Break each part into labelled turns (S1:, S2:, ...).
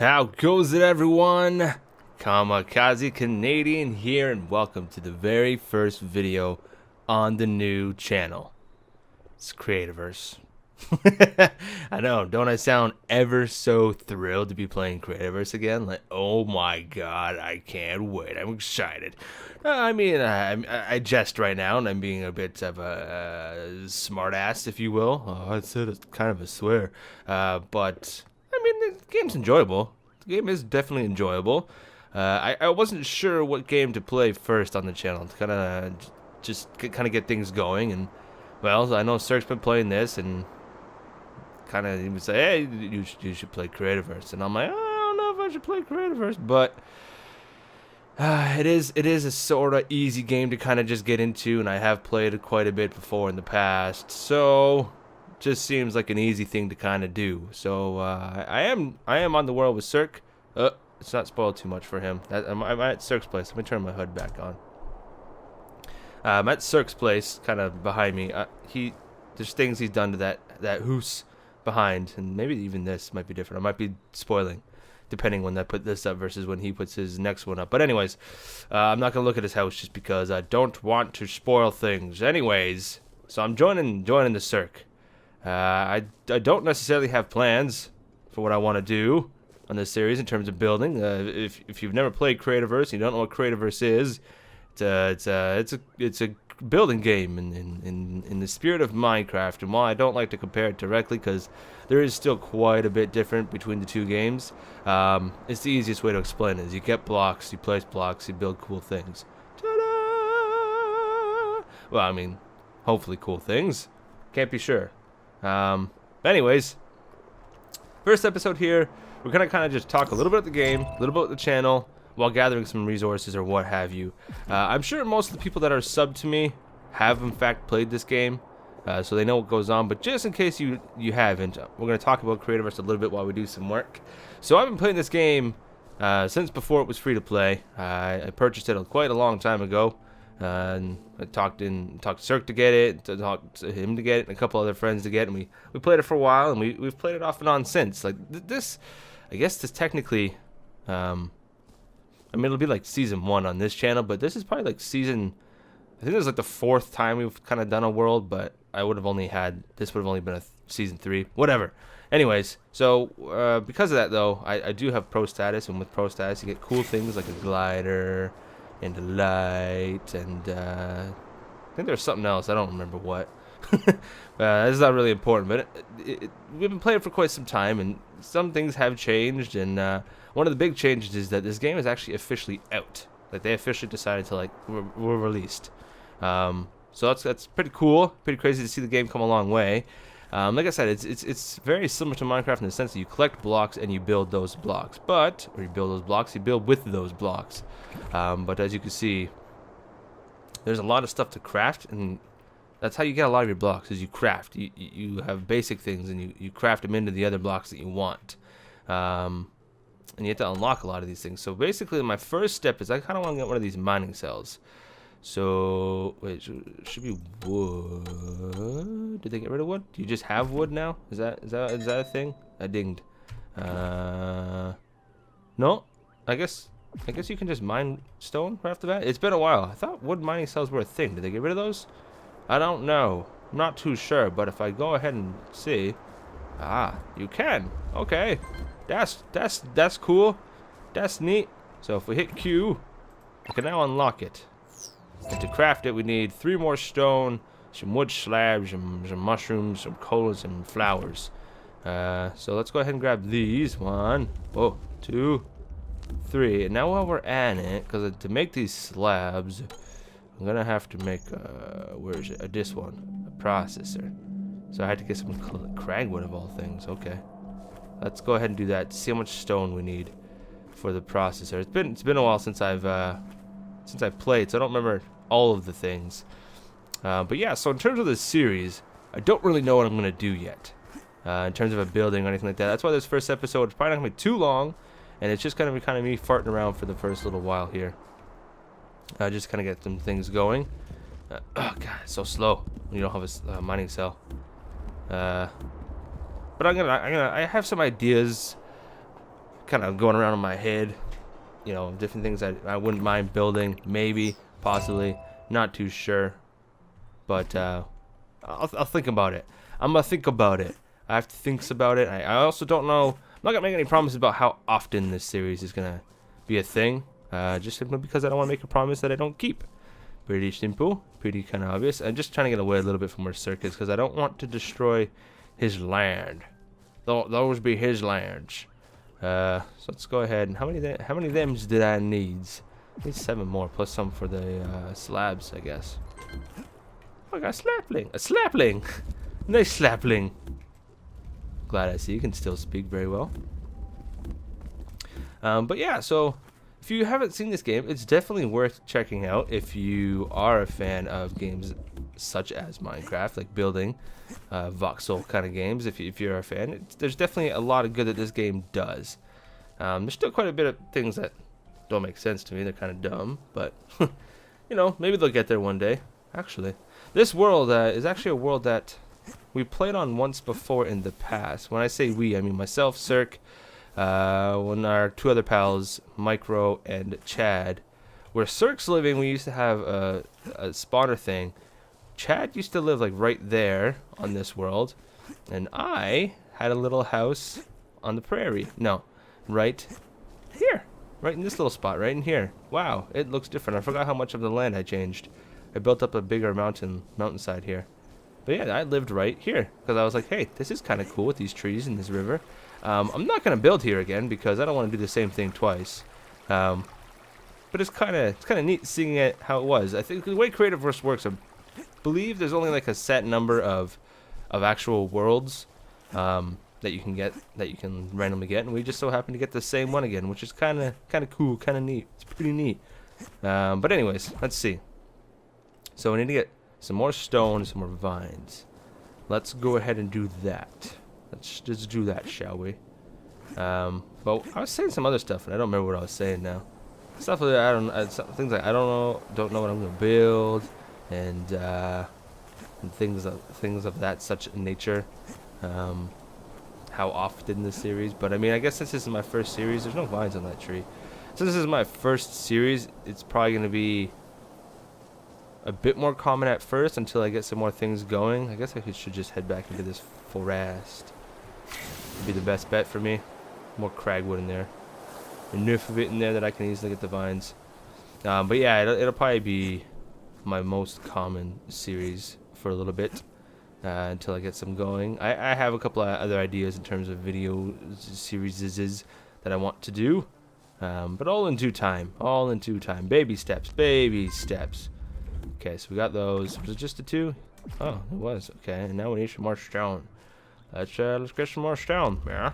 S1: How goes it, everyone? KamikazeCDN here, and welcome to the very first video on the new channel. It's Creativerse. I know, don't I sound ever so thrilled to be playing Creativerse again? Like, oh my god, I can't wait. I'm excited. I jest right now, and I'm being a bit of a smart-ass, if you will. Oh, I said it's kind of a swear. But the game's enjoyable. The game is definitely enjoyable. I wasn't sure what game to play first on the channel to kind of get things going, and well, I know Cirque's been playing this, and kind of he would say, hey, you should play Creativerse, and I'm like, oh, I don't know if I should play Creativerse, but it is a sort of easy game to kind of just get into, and I have played it quite a bit before in the past, so just seems like an easy thing to kind of do. So I am on the world with Cirque. It's not spoiled too much for him. I'm at Cirque's place. Let me turn my hood back on. I'm at Cirque's place, kind of behind me. There's things he's done to that hoose behind, and maybe even this might be different. I might be spoiling, depending when I put this up versus when he puts his next one up. But anyways, I'm not gonna look at his house just because I don't want to spoil things. Anyways, so I'm joining the Cirque. I don't necessarily have plans for what I want to do on this series in terms of building. If you've never played Creativerse, and you don't know what Creativerse is, it's a building game in the spirit of Minecraft. And while I don't like to compare it directly because there is still quite a bit different between the two games, it's the easiest way to explain it. Is you get blocks, you place blocks, you build cool things. Ta-da! Well, I mean, hopefully cool things. Can't be sure. Anyways, first episode here, we're gonna kind of just talk a little bit about the game, a little bit about the channel, while gathering some resources or what have you. I'm sure most of the people that are subbed to me have in fact played this game, so they know what goes on, but just in case you haven't, we're gonna talk about Creativerse a little bit while we do some work. So I've been playing this game since before it was free to play. I purchased it quite a long time ago. And I talked to Cirque to get it, talked to him to get it, and a couple other friends to get it, and we played it for a while, and we've played it off and on since. Like this, I guess this technically, it'll be like season 1 on this channel, but this is probably like season, I think this is like the 4th time we've kind of done a world, but this would have only been season 3, whatever. Anyways, so because of that though, I do have pro status, and with pro status you get cool things like a glider and a light, and I think there's something else. I don't remember what. It's not really important, but we've been playing for quite some time, and some things have changed, and one of the big changes is that this game is actually officially out. Like, they officially decided to, like, we're released. So that's pretty cool, pretty crazy to see the game come a long way. Like I said, it's very similar to Minecraft in the sense that you collect blocks and you build those blocks. You build with those blocks. But as you can see, there's a lot of stuff to craft, and that's how you get a lot of your blocks, is you craft. You have basic things, and you craft them into the other blocks that you want. And you have to unlock a lot of these things. So basically, my first step is I kind of want to get one of these mining cells. So, wait, should be wood. Did they get rid of wood? Do you just have wood now? Is that a thing? I dinged. No, I guess you can just mine stone right off the bat. It's been a while. I thought wood mining cells were a thing. Did they get rid of those? I don't know. I'm not too sure, but if I go ahead and see, you can. Okay, that's cool. That's neat. So if we hit Q, I can now unlock it. And to craft it, we need 3 more stone, some wood slabs, some mushrooms, some coal, and some flowers. So let's go ahead and grab these. 1, 2, 3. And now while we're at it, because to make these slabs, I'm gonna have to make where is it? This one, a processor. So I had to get some cragwood of all things. Okay, let's go ahead and do that to see how much stone we need for the processor. It's been a while since I've played, so I don't remember all of the things. But yeah, so in terms of this series, I don't really know what I'm gonna do yet in terms of a building or anything like that. That's why this first episode is probably not gonna be too long, and it's just gonna be kind of me farting around for the first little while here. Just kind of get some things going. Oh god, it's so slow when you don't have a mining cell. But I have some ideas kind of going around in my head. You know, different things that I wouldn't mind building, maybe, possibly, not too sure, but I'll think about it. I'm gonna think about it. I have to think about it. I also don't know. I'm not gonna make any promises about how often this series is gonna be a thing. Just simply because I don't want to make a promise that I don't keep. Pretty simple, pretty kind of obvious. I'm just trying to get away a little bit from where Cirque is because I don't want to destroy his land. Those be his lands. So let's go ahead. How many of thems did I need? I need 7 more plus some for the slabs, I guess. Oh, I got a slapling. A slapling. Nice slapling. Glad I see you can still speak very well. But yeah, so if you haven't seen this game, it's definitely worth checking out if you are a fan of games such as Minecraft, like building, voxel kind of games. If you're a fan, there's definitely a lot of good that this game does. There's still quite a bit of things that don't make sense to me. They're kind of dumb, but you know, maybe they'll get there one day. Actually, this world is actually a world that we played on once before in the past. When I say we, I mean myself, Cirque, when our 2 other pals, Micro and Chad, where Cirque's living, we used to have a spawner thing. Chad used to live like right there on this world, and I had a little house on the prairie. No, right here, right in this little spot, right in here. Wow, it looks different. I forgot how much of the land I changed. I built up a bigger mountainside here. But yeah, I lived right here because I was like, hey, this is kind of cool with these trees and this river. I'm not gonna build here again because I don't want to do the same thing twice. But it's kind of neat seeing it how it was. I think the way Creativerse works, I believe there's only like a set number of actual worlds that you can randomly get, and we just so happen to get the same one again, which is kind of cool, kind of neat. It's pretty neat. But anyways, let's see. So we need to get some more stone, some more vines. Let's go ahead and do that. Let's just do that, shall we? But I was saying some other stuff, and I don't remember what I was saying now. Stuff that things like I don't know what I'm gonna build, and things of that such nature. How often this series? But I mean, I guess since this is my first series, there's no vines on that tree. Since this is my first series, it's probably gonna be a bit more common at first until I get some more things going. I guess I should just head back into this forest. It'd be the best bet for me. More cragwood in there. Enough of it in there that I can easily get the vines. But yeah, it'll probably be my most common series for a little bit until I get some going. I have a couple of other ideas in terms of video series that I want to do. But all in due time. All in due time. Baby steps. Baby steps. Okay, so we got those. Was it just the 2? Oh, it was. Okay, and now we need some more stone. Let's get some more stone. Yeah.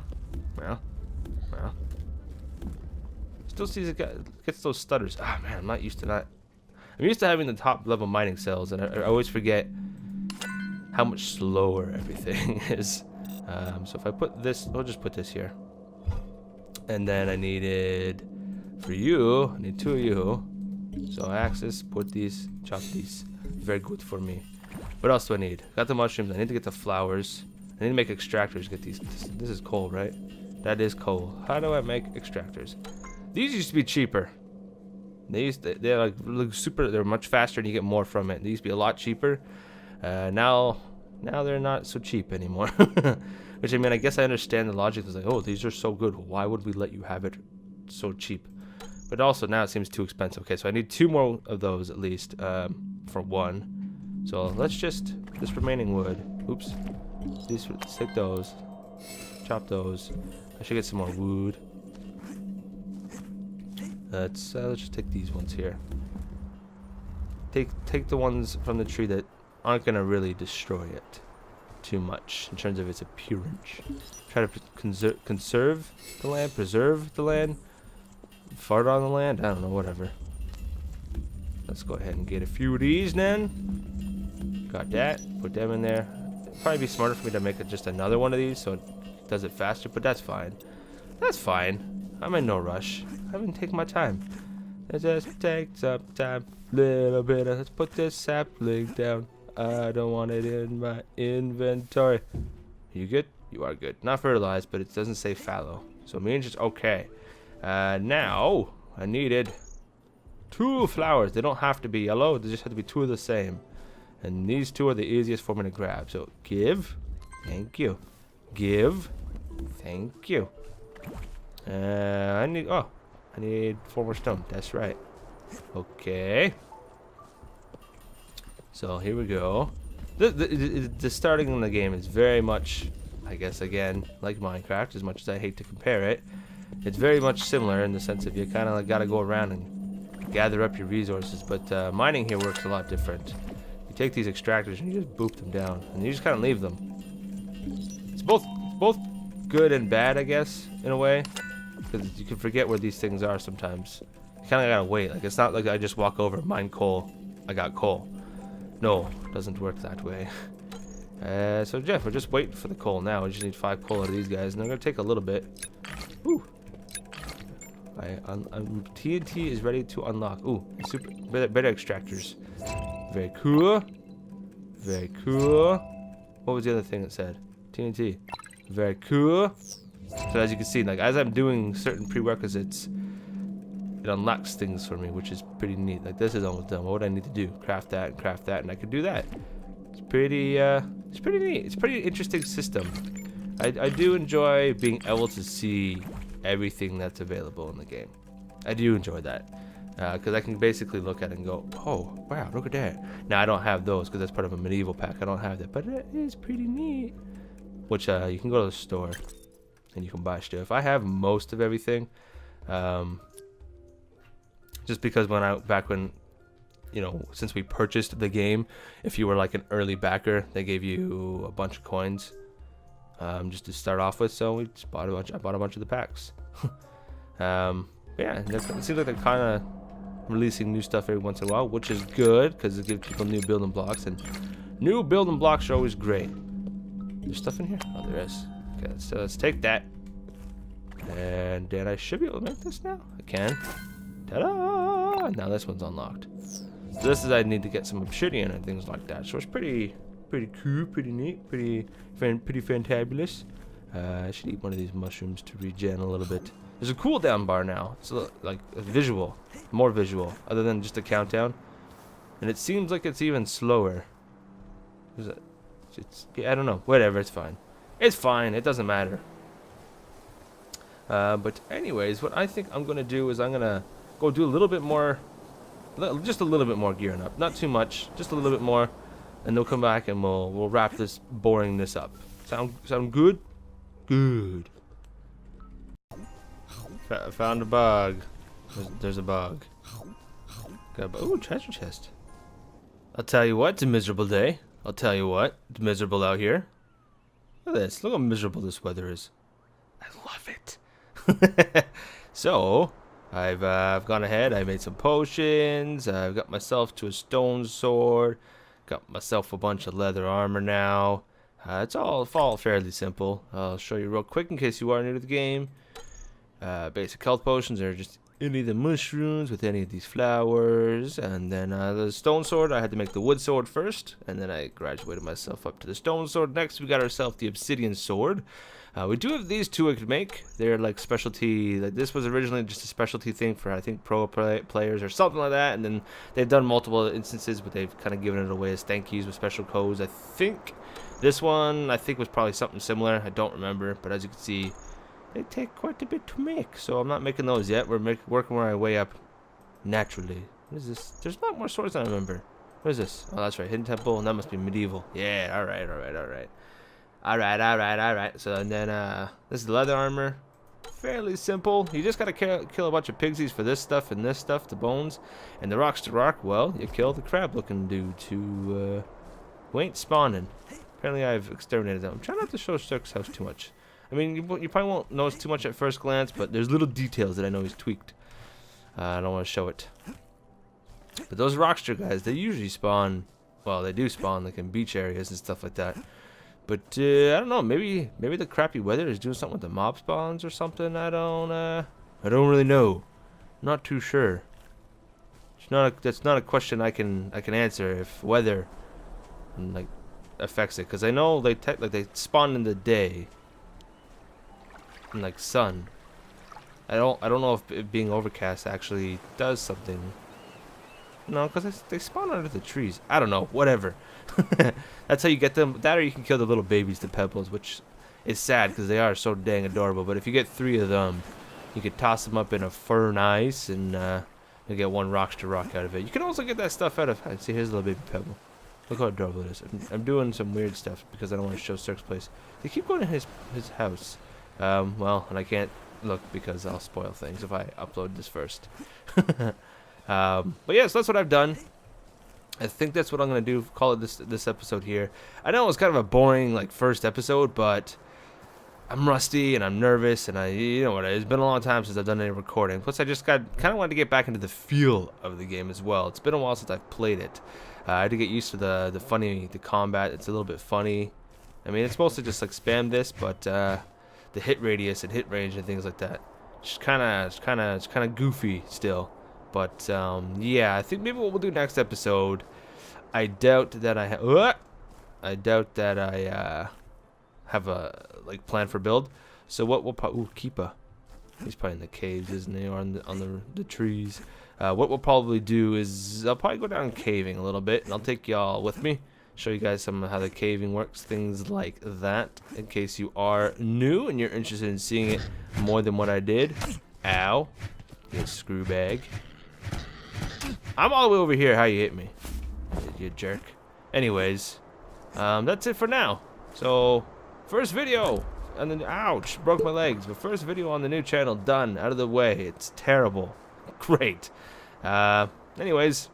S1: Still sees it gets those stutters. Ah, man, I'm not used to that. I'm used to having the top level mining cells, and I always forget how much slower everything is. So if I put this, we'll just put this here. And then I needed, for you, I need 2 of you. So axis, put these, chop these. Very good for me. What else do I need? Got the mushrooms. I need to get the flowers. I need to make extractors. Get these. This is coal, right? That is coal. How do I make extractors? These used to be cheaper. They're like super. They're much faster, and you get more from it. They used to be a lot cheaper. Now they're not so cheap anymore. Which, I mean, I guess I understand the logic. It's like, oh, these are so good. Why would we let you have it so cheap? But also now it seems too expensive. Okay, so I need 2 more of those at least for 1. So let's just this remaining wood. Oops. These stick those. Chop those. I should get some more wood. Let's just take these ones here. Take the ones from the tree that aren't gonna really destroy it too much in terms of its appearance. Try to conserve the land, preserve the land. Fart on the land? I don't know, whatever. Let's go ahead and get a few of these then. Got that. Put them in there. It'd probably be smarter for me to make just another one of these so it does it faster, but that's fine. That's fine. I'm in no rush. I'm gonna take my time. It just takes up time. Little bit. Let's put this sapling down. I don't want it in my inventory. You good? You are good. Not fertilized, but it doesn't say fallow. So means it's okay. Now I needed 2 flowers. They don't have to be yellow. They just have to be 2 of the same. And these 2 are the easiest for me to grab. So give. Thank you. Give. Thank you. I need 4 more stone. That's right. Okay. So here we go. The starting in the game is very much, I guess, again, like Minecraft, as much as I hate to compare it. It's very much similar in the sense of you kind of like got to go around and gather up your resources. But mining here works a lot different. You take these extractors and you just boop them down, and you just kind of leave them. It's both good and bad, I guess, in a way, because you can forget where these things are sometimes. You kind of gotta wait. Like, it's not like I just walk over, mine coal, I got coal. No, it doesn't work that way. So Jeff, we're just waiting for the coal now. We just need 5 coal out of these guys, and they're gonna take a little bit. Ooh. TNT is ready to unlock. Ooh, super better extractors. Very cool. Very cool. What was the other thing it said? TNT. Very cool. So as you can see, like as I'm doing certain prerequisites, it unlocks things for me, which is pretty neat. Like this is almost done. What would I need to do? Craft that, and I could do that. It's pretty neat. It's a pretty interesting system. I do enjoy being able to see everything that's available in the game. I do enjoy that. Because I can basically look at it and go, oh, wow, look at that. Now, I don't have those because that's part of a medieval pack. I don't have that, but it is pretty neat. Which, you can go to the store and you can buy stuff. I have most of everything. Just because back when, you know, since we purchased the game, if you were like an early backer, they gave you a bunch of coins just to start off with. So we just bought a bunch. I bought a bunch of the packs. Yeah, it seems like they're kind of releasing new stuff every once in a while, which is good because it gives people new building blocks, and new building blocks are always great. There's stuff in here? Oh, there is. Okay, so let's take that, and then I should be able to make this now. I can. Ta-da! Now this one's unlocked. So this is I need to get some obsidian and things like that. So it's pretty cool, pretty neat, pretty fantabulous. I should eat one of these mushrooms to regen a little bit. There's a cooldown bar now. It's like a visual, more visual, other than just a countdown. And it seems like it's even slower. Yeah, I don't know. Whatever, it's fine. It's fine. It doesn't matter. But anyways, what I think I'm gonna do is I'm gonna go do a little bit more, just a little bit more gearing up. Not too much, just a little bit more, and they'll come back and we'll wrap this boringness up. Sound good? Good. Found a bug. There's a bug. Ooh, treasure chest. I'll tell you what, it's a miserable day. I'll tell you what, it's miserable out here. Look at this. Look how miserable this weather is. I love it. So, I've gone ahead. I made some potions. I've got myself to a stone sword. Got myself a bunch of leather armor now. It's all fairly simple. I'll show you real quick in case you are new to the game. Basic health potions are just any of the mushrooms with any of these flowers, and then the stone sword. I had to make the wood sword first, and then I graduated myself up to the stone sword. Next, we got ourselves the obsidian sword. We do have these 2 I could make. They're like specialty. Like this was originally just a specialty thing for I think pro players or something like that, and then they've done multiple instances, but they've kind of given it away as thank yous with special codes. I think this one was probably something similar. I don't remember, but as you can see, they take quite a bit to make, so I'm not making those yet. We're working our way up naturally. What is this? There's a lot more swords than I remember. What is this? Oh, that's right, hidden temple, and that must be medieval. Yeah, all right. So and then this is the leather armor. Fairly simple. You just gotta kill a bunch of pigsies for this stuff and this stuff, the bones, and the rocks to rock. Well, you kill the crab-looking dude who ain't spawning. Apparently, I've exterminated them. I'm trying not to show Circus House too much. I mean, you probably won't notice too much at first glance, but there's little details that I know he's tweaked. I don't want to show it. But those rockster guys, they usually spawn, well, they do spawn like in beach areas and stuff like that. But I don't know, maybe the crappy weather is doing something with the mob spawns or something. I don't really know. Not too sure. That's not a question I can answer if weather like affects it, because I know they spawn in the day. And like sun, I don't know if it being overcast actually does something. No, because they spawn under the trees. I don't know. Whatever. That's how you get them. That or you can kill the little babies, the pebbles, which is sad because they are so dang adorable. But if you get 3 of them, you could toss them up in a fern ice and you get 1 rockster rock out of it. You can also get that stuff out of. See, here's a little baby pebble. Look how adorable it is. I'm doing some weird stuff because I don't want to show Cirque's place. They keep going to his house. Well, and I can't look because I'll spoil things if I upload this first. But yeah, so that's what I've done. I think that's what I'm gonna do. Call it this episode here. I know it was kind of a boring like first episode, but I'm rusty and I'm nervous and you know what? It's been a long time since I've done any recording. Plus, I just kind of wanted to get back into the feel of the game as well. It's been a while since I've played it. I had to get used to the combat. It's a little bit funny. I mean, it's mostly just like spam this, but the hit radius and hit range and things like that, it's kind of goofy still. But yeah, I think maybe what we'll do next episode. I doubt that I have a like plan for build. So what we'll probably Keepa. He's probably in the caves, isn't he, or on the trees. What we'll probably do is I'll probably go down caving a little bit, and I'll take y'all with me. Show you guys some of how the caving works, things like that, in case you are new and you're interested in seeing it more than what I did. Ow, you screw bag. I'm all the way over here. How you hit me, you jerk. Anyways, that's it for now. So, first video, and then ouch, broke my legs. But first video on the new channel done, out of the way. It's terrible. Great. Anyways,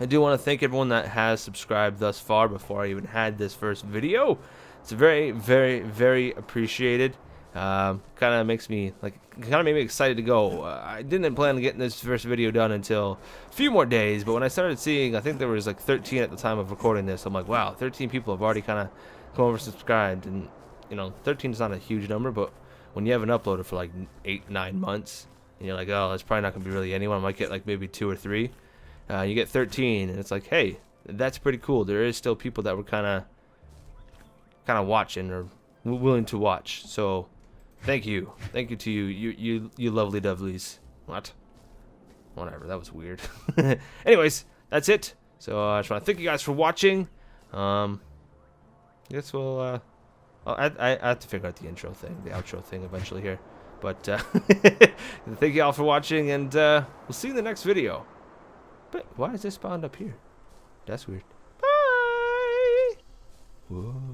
S1: I do want to thank everyone that has subscribed thus far before I even had this first video. It's very, very, very appreciated. Kind of makes me made me excited to go. I didn't plan on getting this first video done until a few more days, but when I started seeing, I think there was like 13 at the time of recording this. I'm like, wow, 13 people have already kind of come over subscribed, and you know, 13 is not a huge number, but when you haven't uploaded for like 8-9 months, and you're like, oh, that's probably not gonna be really anyone. I might get like maybe 2 or 3. You get 13, and it's like, hey, that's pretty cool. There is still people that were kind of watching or willing to watch. So, thank you to you lovely dovelies. What? Whatever. That was weird. Anyways, that's it. So I just want to thank you guys for watching. I guess we'll. I have to figure out the intro thing, the outro thing eventually here. But thank you all for watching, and we'll see you in the next video. But why is this spawned up here? That's weird. Bye. Whoa.